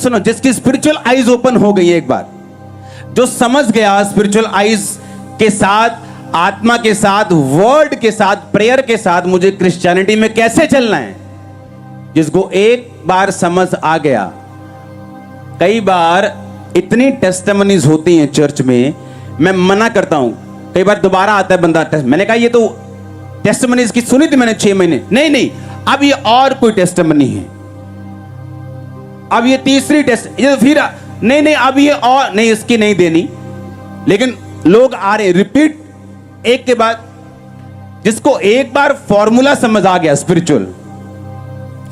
सुनो, जिसकी spiritual eyes open हो गई है एक बार, जो समझ गया स्पिरिचुअल आईज के साथ, आत्मा के साथ, वर्ड के साथ, प्रेयर के साथ मुझे क्रिश्चियनिटी में कैसे चलना है, जिसको एक बार समझ आ गया। कई बार इतनी टेस्टिमनीज होती हैं चर्च में, मैं मना करता हूं, कई बार दोबारा आता है बंदा, मैंने कहा ये तो टेस्टिमनीज की सुनी थी मैंने 6 महीने, नहीं नहीं अब ये और कोई टेस्टिमनी है, अब ये तीसरी टेस्ट, ये फिर नहीं नहीं अब ये और नहीं, इसकी नहीं देनी। लेकिन लोग आ रहे रिपीट एक के बाद, जिसको एक बार फॉर्मूला समझ आ गया स्पिरिचुअल,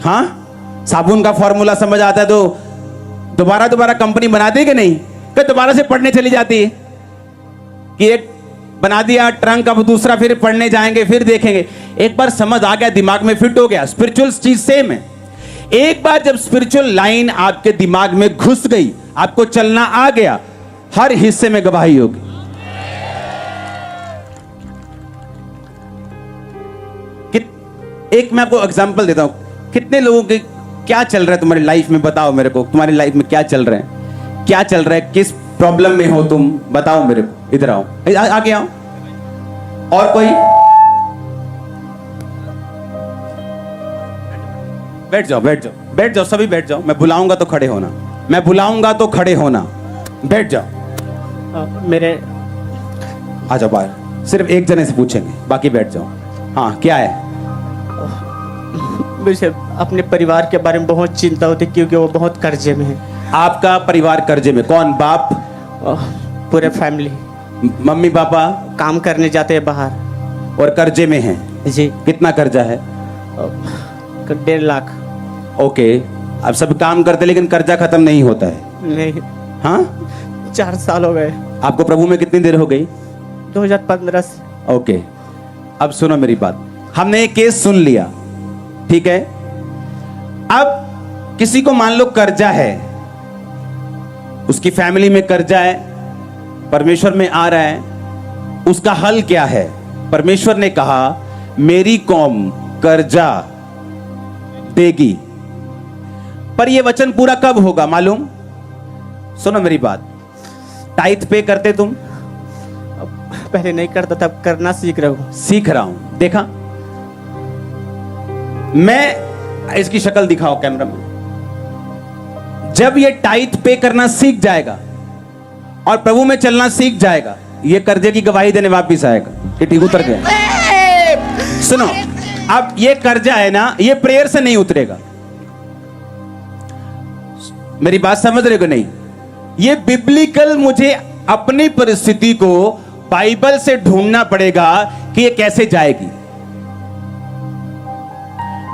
हाँ साबुन का फॉर्मूला समझ आता है तो दोबारा दोबारा कंपनी बना देगी नहीं, फिर दोबारा से पढ़ने चली जाती है कि एक बना दिया ट्रंक, अब दूसरा फिर पढ़ने जाएंगे, फिर देखेंगे। एक बार समझ आ गया, दिमाग में फिट हो गया। स्पिरिचुअल चीज सेम है। एक बार जब स्पिरिचुअल लाइन आपके दिमाग में घुस गई, आपको चलना आ गया, हर हिस्से में गवाही होगी। एक मैं आपको एग्जांपल देता हूं, कितने लोगों के क्या चल रहा है तुम्हारी लाइफ में, बताओ मेरे को, तुम्हारी लाइफ में क्या चल रहा है, क्या चल रहा है, किस प्रॉब्लम में हो तुम, बताओ मेरे को। इधर आओ, आगे आओ। और कोई, बैठ जाओ बैठ जाओ बैठ जाओ, सभी बैठ जाओ, मैं बुलाऊंगा तो खड़े होना, मैं बुलाऊंगा तो खड़े होना, बैठ जाओ। मेरे आ जाओ बाहर, सिर्फ एक जने से पूछेंगे, बाकी बैठ जाओ। हाँ क्या है? मुझे अपने परिवार के बारे में बहुत चिंता होती क्योंकि वो बहुत कर्जे में है। आपका परिवार कर्जे में? कौन? बाप? पूरे फैमिली। मम्मी पापा काम करने जाते हैं बाहर और कर्जे में हैं? जी। कितना कर्जा है? 1.5 लाख। ओके, अब सब काम करते लेकिन कर्जा खत्म नहीं होता है? नहीं। हाँ, 4 साल हो गए। आपको प्रभु में कितनी देर हो गई? 2015 से। ओके, अब सुनो मेरी बात, हमने एक केस सुन लिया, ठीक है। अब किसी को मान लो कर्जा है, उसकी फैमिली में कर्जा है, परमेश्वर में आ रहा है, उसका हल क्या है? परमेश्वर ने कहा मेरी कौम कर्जा देगी, पर यह वचन पूरा कब होगा मालूम? सुनो मेरी बात, टाइथ पे करते तुम? पहले नहीं करता था, करना सीख रहा हूं। सीख रहा हूं, देखा? मैं इसकी शक्ल दिखाओ कैमरा में। जब ये टाइथ पे करना सीख जाएगा और प्रभु में चलना सीख जाएगा, ये कर्जे की गवाही देने वापिस आएगा कि ठीक उतर गया। सुनो, अब ये कर्जा है ना, ये प्रेयर से नहीं उतरेगा। मेरी बात समझ रहे हो नहीं? ये बिब्लिकल, मुझे अपनी परिस्थिति को बाइबल से ढूंढना पड़ेगा कि ये कैसे जाएगी।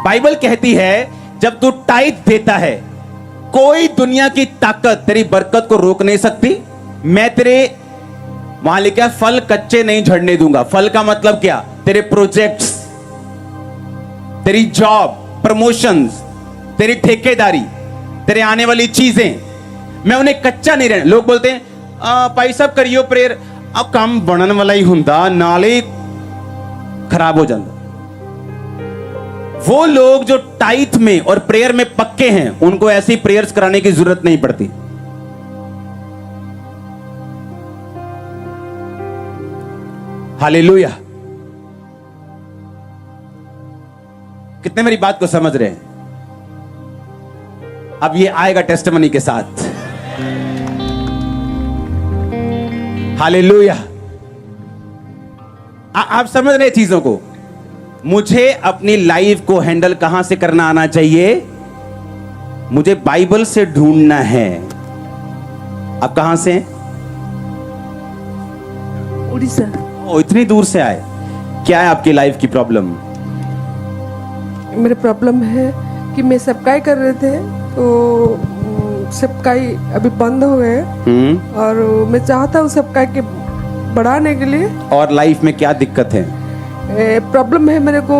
बाइबल कहती है जब तू टाइथ देता है, कोई दुनिया की ताकत तेरी बरकत को रोक नहीं सकती। मैं तेरे वहां लिखा फल कच्चे नहीं झड़ने दूंगा। फल का मतलब क्या? तेरे प्रोजेक्ट्स, तेरी जॉब, प्रमोशंस, तेरी ठेकेदारी, तेरे आने वाली चीजें, मैं उन्हें कच्चा नहीं रहने। लोग बोलते हैं भाई साहब करियो प्रेयर, अब काम बनने वाला ही हुंदा नाले खराब हो जाता। वो लोग जो टाइथ में और प्रेयर में पक्के हैं, उनको ऐसी प्रेयर्स कराने की जरूरत नहीं पड़ती। हालेलुया। कितने मेरी बात को समझ रहे हैं? अब ये आएगा टेस्टिमनी के साथ। हालेलुया। आप समझ रहे चीजों को? मुझे अपनी लाइफ को हैंडल कहां से करना आना चाहिए? मुझे बाइबल से ढूंढना है। अब कहां से? उड़ीसा। ओ, इतनी दूर से आए। क्या है आपकी लाइफ की प्रॉब्लम? मेरा प्रॉब्लम है कि मैं सबकाई कर रहे थे, तो सबकाई अभी बंद हो गए और मैं चाहता हूँ सबकाई के बढ़ाने के लिए। और लाइफ में क्या दिक्कत है? प्रॉब्लम है, मेरे को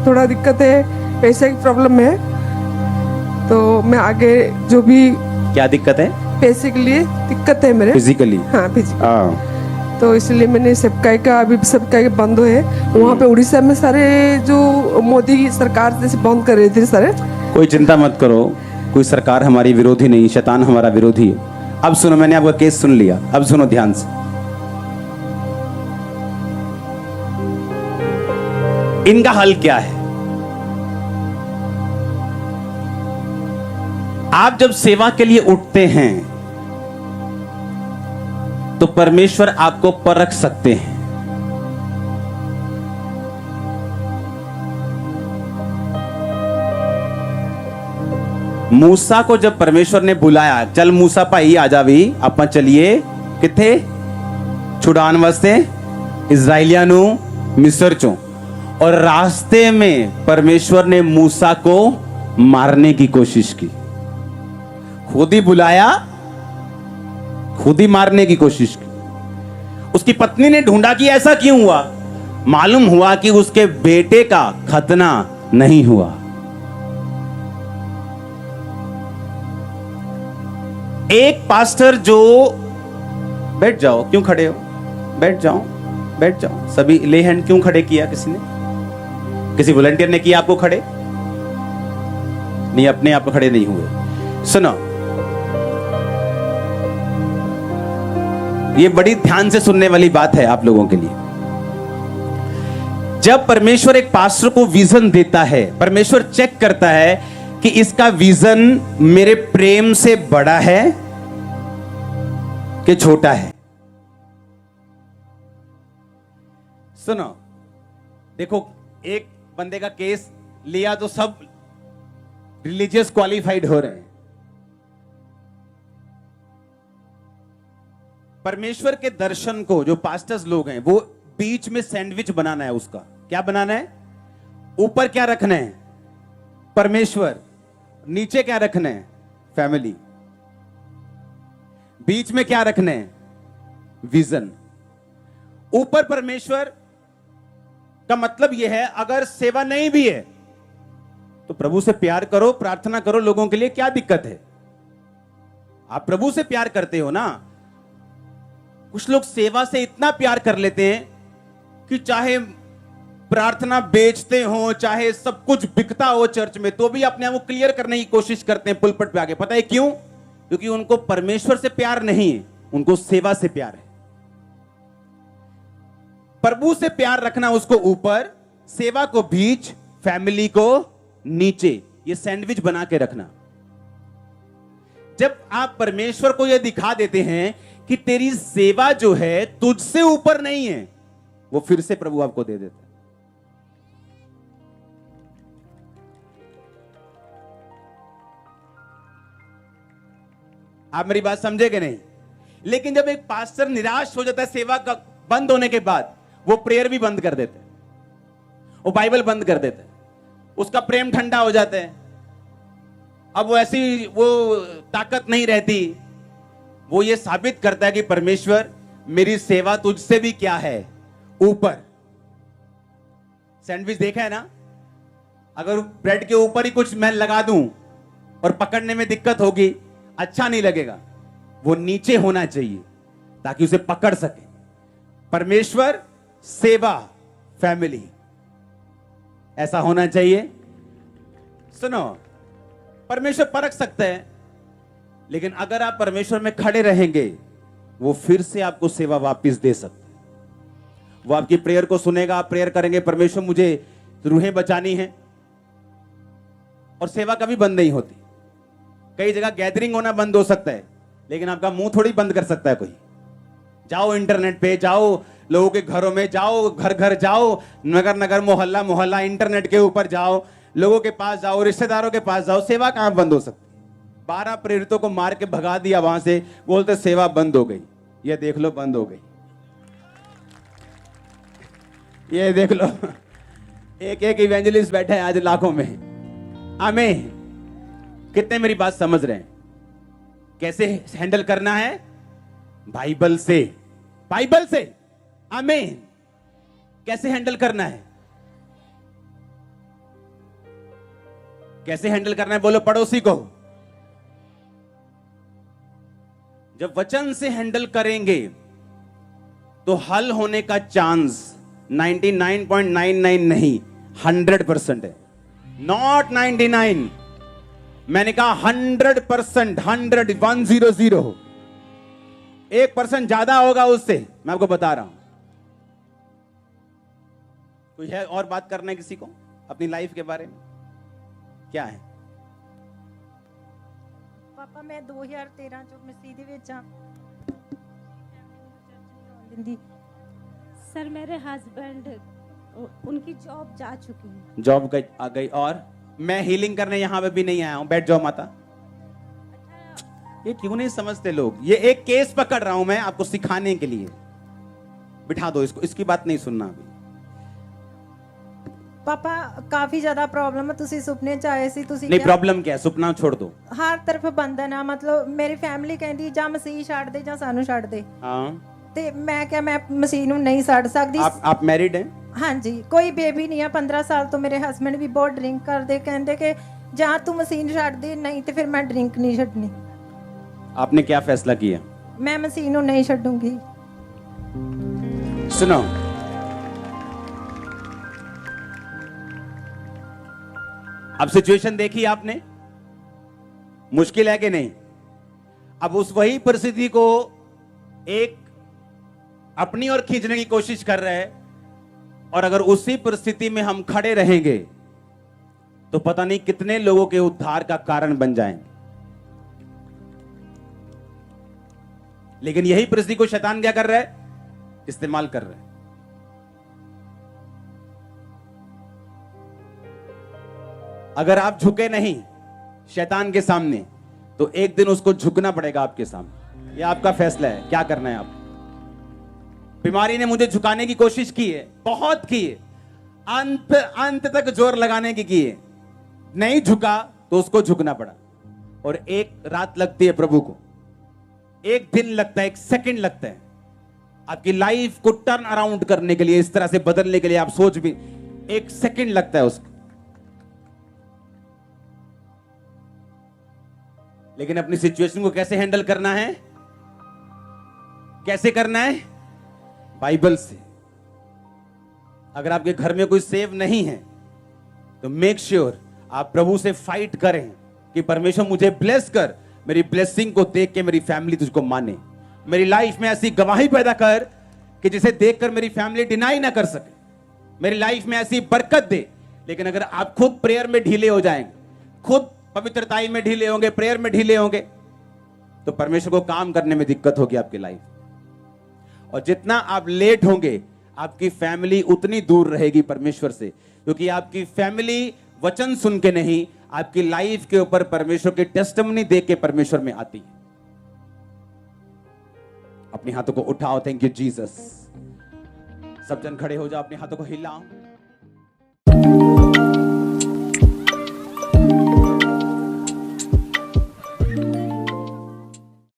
थोड़ा दिक्कत है, पैसे की प्रॉब्लम है। तो मैं आगे जो भी, क्या दिक्कत है? पैसे के लिए दिक्कत है मेरे, फिजिकली। हाँ फिजिकली। तो इसलिए मैंने सबकाई का, अभी सबकाई बंद है वहाँ पे उड़ीसा में, सारे जो मोदी सरकार जैसे बंद कर रहे थे सारे। कोई चिंता मत करो, कोई सरकार हमारी विरोधी नहीं, शैतान हमारा विरोधी है। अब सुनो, मैंने आपका केस सुन लिया, अब सुनो ध्यान से। इनका हल क्या है? आप जब सेवा के लिए उठते हैं तो परमेश्वर आपको परख सकते हैं। मूसा को जब परमेश्वर ने बुलाया, चल मूसा भाई आ जा भी, ਆਪਾਂ चलिए किथे छुड़ान वास्ते इजराइलियां नु मिस्र चों, और रास्ते में परमेश्वर ने मूसा को मारने की कोशिश की। खुद ही बुलाया, खुद ही मारने की कोशिश की। उसकी पत्नी ने ढूंढा कि ऐसा क्यों हुआ। मालूम हुआ कि उसके बेटे का खतना नहीं हुआ। एक पास्टर जो, बैठ जाओ, क्यों खड़े हो, बैठ जाओ, बैठ जाओ। सभी ले हैंड क्यों खड़े किया? किसी ने, किसी वॉलंटियर ने किया आपको खड़े? नहीं, अपने आप खड़े नहीं हुए। सुनो, ये बड़ी ध्यान से सुनने वाली बात है आप लोगों के लिए। जब परमेश्वर एक पास्टर को विजन देता है, परमेश्वर चेक करता है कि इसका विजन मेरे प्रेम से बड़ा है कि छोटा है। सुनो, देखो, एक बंदे का केस लिया तो सब रिलीजियस क्वालिफाइड हो रहे हैं। परमेश्वर के दर्शन को जो पास्टर्स लोग हैं, वो बीच में सैंडविच बनाना है। उसका क्या बनाना है? ऊपर क्या रखना है? परमेश्वर। नीचे क्या रखना है? फैमिली। बीच में क्या रखना है? विजन। ऊपर परमेश्वर का मतलब यह है, अगर सेवा नहीं भी है तो प्रभु से प्यार करो, प्रार्थना करो लोगों के लिए, क्या दिक्कत है? आप प्रभु से प्यार करते हो ना। कुछ लोग सेवा से इतना प्यार कर लेते हैं कि चाहे प्रार्थना बेचते हो, चाहे सब कुछ बिकता हो चर्च में, तो भी अपने आप को क्लियर करने की कोशिश करते हैं पुलपट पे आके। पता है क्यों? क्योंकि उनको परमेश्वर से प्यार नहीं है, उनको सेवा से प्यार है। प्रभु से प्यार रखना उसको ऊपर, सेवा को बीच, फैमिली को नीचे। ये सैंडविच बना के रखना। जब आप परमेश्वर को यह दिखा देते हैं कि तेरी सेवा जो है तुझसे ऊपर नहीं है, वो फिर से प्रभु आपको दे देता है। आप मेरी बात समझे कि नहीं? लेकिन जब एक पास्टर निराश हो जाता है सेवा का बंद होने के बाद, वो प्रेयर भी बंद कर देते हैं, वो बाइबल बंद कर देते हैं, उसका प्रेम ठंडा हो जाता है। अब वो ऐसी वो ताकत नहीं रहती। वो ये साबित करता है कि परमेश्वर, मेरी सेवा तुझसे भी क्या है? ऊपर। सैंडविच देखा है ना? अगर ब्रेड के ऊपर ही कुछ मैं लगा दूं और पकड़ने में दिक्कत होगी, अच्छा नहीं लगेगा। वो नीचे होना चाहिए ताकि उसे पकड़ सके। परमेश्वर, सेवा, फैमिली, ऐसा होना चाहिए। सुनो, परमेश्वर परख सकता है, लेकिन अगर आप परमेश्वर में खड़े रहेंगे, वो फिर से आपको सेवा वापस दे सकता है। वो आपकी प्रेयर को सुनेगा। आप प्रेयर करेंगे, परमेश्वर मुझे रूहें बचानी है, और सेवा कभी बंद नहीं होती। कई जगह गैदरिंग होना बंद हो सकता है, लेकिन आपका मुंह थोड़ी बंद कर सकता है कोई। जाओ इंटरनेट पे, जाओ लोगों के घरों में, जाओ घर घर जाओ, नगर नगर, मोहल्ला मोहल्ला, इंटरनेट के ऊपर जाओ, लोगों के पास जाओ, रिश्तेदारों के पास जाओ। सेवा कहां बंद हो सकती? 12 प्रेरितों को मार के भगा दिया वहां से, बोलते सेवा बंद हो गई। ये देख लो, बंद हो गई। ये देख लो, एक एक इवेंजलिस्ट बैठे हैं आज लाखों में। आमीन। कितने मेरी बात समझ रहे हैं? कैसे हैंडल करना है? बाइबल से, बाइबल से। आमीन। कैसे हैंडल करना है? कैसे हैंडल करना है? बोलो पड़ोसी को। जब वचन से हैंडल करेंगे तो हल होने का चांस 99.99 नहीं, 100% है। नॉट 99, मैंने कहा 100%, 100 1% ज्यादा होगा उससे, मैं आपको बता रहा हूं। कोई है और बात करना है किसी को अपनी लाइफ के बारे में? क्या है? ਪਾਪਾ ਮੈਂ 2013 ਚ ਮਸੀਹ ਦੇ ਵਿੱਚ ਆ ਦਿੰਦੀ। सर मेरे हस्बैंड उनकी जॉब जा चुकी है। जॉब आ गई। और मैं हीलिंग करने यहां पे भी नहीं आया हूं। बैठ जाओ माता। ये क्यों नहीं समझते लोग? ये एक केस पकड़ रहा हूं मैं आपको सिखाने के लिए। बिठा दो इसको, इसकी बात नहीं सुनना अभी। ਪਾਪਾ ਕਾਫੀ ਜ਼ਿਆਦਾ ਪ੍ਰੋਬਲਮ ਹੈ। ਤੁਸੀਂ ਸੁਪਨੇ ਚ ਆਏ ਸੀ, ਤੁਸੀਂ नहीं ਕਿਹਾ प्रॉब्लम क्या है, सुपना छोड़ दो। ਹਰ ਤਰਫ ਬੰਧਨ ਆ। ਮਤਲਬ ਮੇਰੀ ਫੈਮਿਲੀ ਕਹਿੰਦੀ ਜਾਂ ਮਸੀਹ ਛੱਡ ਦੇ ਜਾਂ ਸਾਨੂੰ ਛੱਡ ਦੇ, हाँ, ਤੇ ਮੈਂ ਕਿਹਾ ਮੈਂ ਮਸੀਹ ਨੂੰ ਨਹੀਂ ਛੱਡ ਸਕਦੀ। आप मैरिड हैं? ਹਾਂਜੀ, ਕੋਈ ਬੇਬੀ ਨਹੀਂ ਆ। 15 ਸਾਲ ਤੋਂ ਮੇਰੇ ਹਸਬੰਡ ਵੀ ਬਹੁਤ ਡਰਿੰਕ ਕਰਦੇ, ਕਹਿੰਦੇ ਕਿ ਜਾਂ ਤੂੰ ਮਸੀਹ ਨੂੰ ਛੱਡ ਦੇ, ਨਹੀਂ ਤੇ ਫਿਰ ਮੈਂ ਡਰਿੰਕ ਨਹੀਂ ਛੱਡਣੀ। आपने क्या फैसला किया? ਮੈਂ ਮਸੀਹ ਨੂੰ ਨਹੀਂ ਛੱਡੂੰਗੀ। सुनो, अब सिचुएशन देखी आपने, मुश्किल है कि नहीं? अब उस वही परिस्थिति को एक अपनी ओर खींचने की कोशिश कर रहे हैं, और अगर उसी परिस्थिति में हम खड़े रहेंगे तो पता नहीं कितने लोगों के उद्धार का कारण बन जाएंगे। लेकिन यही परिस्थिति को शैतान क्या कर रहा है? इस्तेमाल कर रहा है। अगर आप झुके नहीं शैतान के सामने तो एक दिन उसको झुकना पड़ेगा आपके सामने। यह आपका फैसला है, क्या करना है आप। बीमारी ने मुझे झुकाने की कोशिश की है, बहुत की है, अंत तक जोर लगाने की है, नहीं झुका तो उसको झुकना पड़ा। और एक रात लगती है प्रभु को, एक दिन लगता है, एक सेकंड लगता है आपकी लाइफ को टर्न अराउंड करने के लिए, इस तरह से बदलने के लिए। आप सोच भी, एक सेकंड लगता है उसको। लेकिन अपनी सिचुएशन को कैसे हैंडल करना है? कैसे करना है? बाइबल से। अगर आपके घर में कोई सेव नहीं है तो मेक श्योर आप प्रभु से फाइट करें कि परमेश्वर मुझे ब्लेस कर, मेरी ब्लेसिंग को देख के मेरी फैमिली तुझको माने। मेरी लाइफ में ऐसी गवाही पैदा कर कि जिसे देखकर मेरी फैमिली डिनाई ना कर सके। मेरी लाइफ में ऐसी बरकत दे। लेकिन अगर आप खुद प्रेयर में ढीले हो जाएंगे, खुद पवित्रताई में ढीले होंगे, प्रेयर में ढीले होंगे, तो परमेश्वर को काम करने में दिक्कत होगी आपकी लाइफ। और जितना आप लेट होंगे आपकी फैमिली उतनी दूर रहेगी परमेश्वर से, क्योंकि आपकी फैमिली वचन सुन के नहीं, आपकी लाइफ के ऊपर परमेश्वर की टेस्टिमनी देख के परमेश्वर में आती है। अपने हाथों को उठाओ। Thank you Jesus. सब जन खड़े हो जाओ, अपने हाथों को हिलाओ।